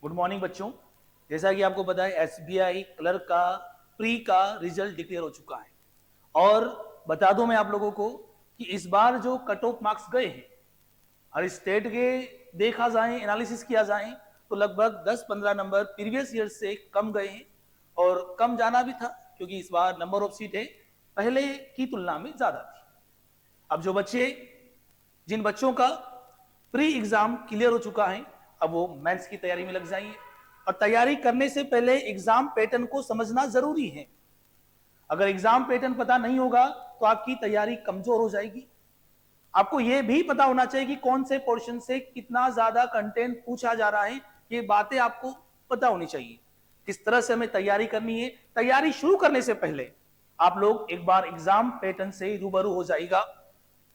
Good morning बच्चों। जैसा कि आपको पता है एसबीआई क्लर्क का प्री का रिजल्ट डिक्लेयर हो चुका है और बता दूं मैं आप लोगों को कि इस बार जो कट ऑफ मार्क्स गए हैं हर स्टेट के देखा जाए एनालिसिस किया जाए तो लगभग 10-15 नंबर प्रीवियस ईयर से कम गए हैं और कम जाना भी था क्योंकि इस बार नंबर ऑफ सीटें पहले की तुलना में ज्यादा थी। अब जो बच्चे जिन बच्चों का प्री एग्जाम क्लियर हो चुका है अब वो मेंस की तैयारी में लग जाइए और तैयारी करने से पहले एग्जाम पैटर्न को समझना जरूरी है। अगर एग्जाम पैटर्न पता नहीं होगा तो आपकी तैयारी कमजोर हो जाएगी। आपको यह भी पता होना चाहिए कि कौन से पोर्शन से कितना ज्यादा कंटेंट पूछा जा रहा है, ये बातें आपको पता होनी चाहिए। किस तरह से हमें तैयारी करनी है, तैयारी शुरू करने से पहले आप लोग एक बार एग्जाम पैटर्न से रूबरू हो जाएगा।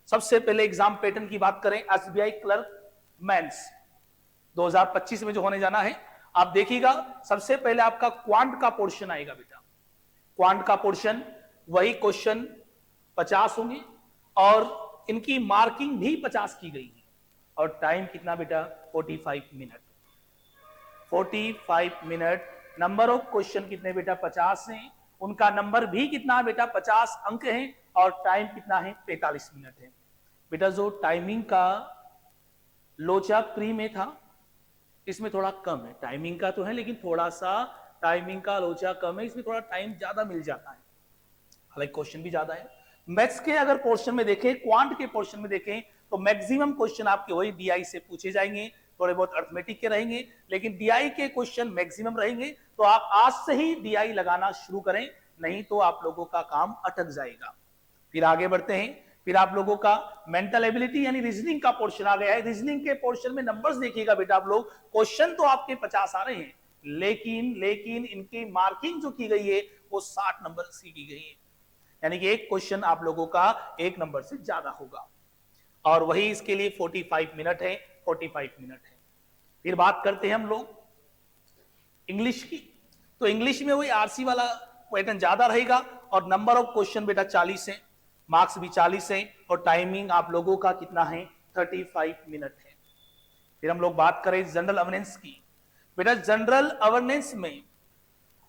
सबसे पहले एग्जाम पैटर्न की बात करें एसबीआई क्लर्क मेंस 2025 में जो होने जाना है, आप देखिएगा सबसे पहले आपका क्वांट का पोर्शन आएगा बेटा। क्वांट का पोर्शन वही क्वेश्चन 50 होंगे और इनकी मार्किंग भी 50 की गई है और टाइम कितना बेटा 45 minute. 45 minute. Number of question कितने बेटा 50 हैं, उनका नंबर भी कितना बेटा 50 अंक हैं और टाइम कितना है 45 मिनट है बेटा। जो टाइमिंग का लोचा प्री में था इसमें थोड़ा कम है, टाइमिंग का तो है लेकिन थोड़ा सा टाइमिंग का लोचा कम है, इसमें थोड़ा टाइम ज्यादा मिल जाता है, हालांकि क्वेश्चन भी ज्यादा है। मैथ्स के अगर पोर्शन में देखें, क्वांट के पोर्शन में देखें तो मैक्सिमम क्वेश्चन आपके वही डीआई से पूछे जाएंगे, थोड़े बहुत अर्थमेटिक के रहेंगे लेकिन डीआई के क्वेश्चन मैक्सिमम रहेंगे। तो आप आज से ही डीआई लगाना शुरू करें, नहीं तो आप लोगों का काम अटक जाएगा। फिर आगे बढ़ते हैं, फिर आप लोगों का मेंटल एबिलिटी यानी रीजनिंग का पोर्शन आ गया है। रीजनिंग के पोर्शन में नंबर्स देखिएगा बेटा आप लोग, क्वेश्चन तो आपके 50 आ रहे हैं लेकिन इनकी मार्किंग जो की गई है वो 60 नंबर से की गई है, यानी कि एक क्वेश्चन आप लोगों का एक नंबर से ज्यादा होगा और वही इसके लिए 45 मिनट है। 45 मिनट है। फिर बात करते हैं हम लोग इंग्लिश की, तो इंग्लिश में वही आरसी वाला पैटर्न ज्यादा रहेगा और नंबर ऑफ क्वेश्चन बेटा 40 है, मार्क्स भी 40 है और टाइमिंग आप लोगों का कितना है 35 मिनट है। फिर हम लोग बात करें जनरल अवेयरनेस की, बेटा जनरल अवेयरनेस में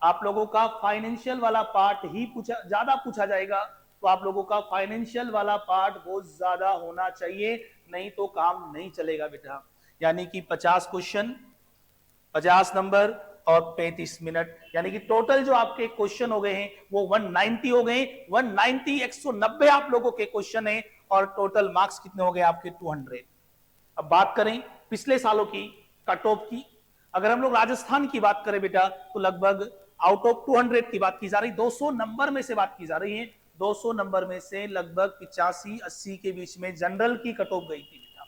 आप लोगों का फाइनेंशियल वाला पार्ट ही ज्यादा पूछा जाएगा, तो आप लोगों का फाइनेंशियल वाला पार्ट बहुत ज्यादा होना चाहिए, नहीं तो काम नहीं चलेगा बेटा। यानी कि 50 क्वेश्चन 50 नंबर और 35 मिनट, यानी कि टोटल जो आपके क्वेश्चन हो गए हैं वो 190 हो गए। 190 190 आप लोगों के क्वेश्चन है और टोटल मार्क्स कितने हो गए आपके 200। अब बात करें पिछले सालों की कट ऑफ की, अगर हम लोग राजस्थान की बात करें बेटा तो लगभग आउट ऑफ 200 की बात की जा रही, 200 नंबर में से बात की जा रही है। 200 नंबर में से लगभग 85-80 के बीच में जनरल की कट ऑफ गई थी बेटा।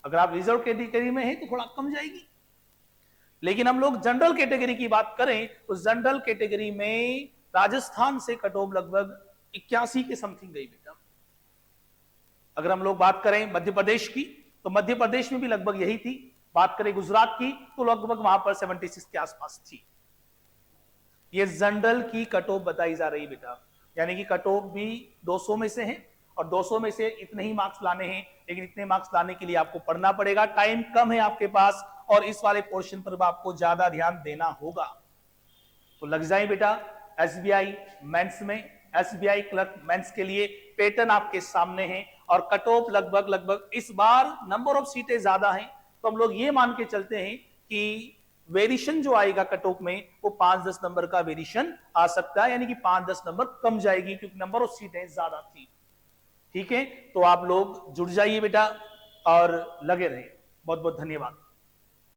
अगर आप रिजर्व कैटेगरी में हैं तो थोड़ा कम जाएगी, लेकिन हम लोग जनरल कैटेगरी की बात करें तो जनरल कैटेगरी में राजस्थान से कट ऑफ लगभग 81 के समथिंग गई बेटा। अगर हम लोग बात करें मध्य प्रदेश की तो मध्य प्रदेश में भी लगभग यही थी। बात करें गुजरात की तो लगभग वहां पर 76 के आसपास थी। ये जनरल की कट ऑफ बताई जा रही बेटा, यानी कि कट ऑफ भी 200 में से है और 200 में से इतने ही मार्क्स लाने हैं, लेकिन इतने मार्क्स लाने के लिए आपको पढ़ना पड़ेगा, टाइम कम है आपके पास और इस वाले पोर्शन पर आपको ज्यादा ध्यान देना होगा। तो लग जाए बेटा एसबीआई मेंस में, एसबीआई क्लर्क मेंस के लिए पैटर्न आपके सामने है और कट ऑफ लगभग इस बार नंबर ऑफ सीटें ज्यादा हैं तो हम लोग ये मान के चलते हैं कि वेरिएशन जो आएगा कट ऑफ में वो 5-10 नंबर का वेरिएशन आ सकता है, यानी कि 5-10 नंबर कम जाएगी क्योंकि नंबर ऑफ सीटें ज्यादा थी। ठीक है, तो आप लोग जुड़ जाइए बेटा और लगे रहे। बहुत बहुत धन्यवाद।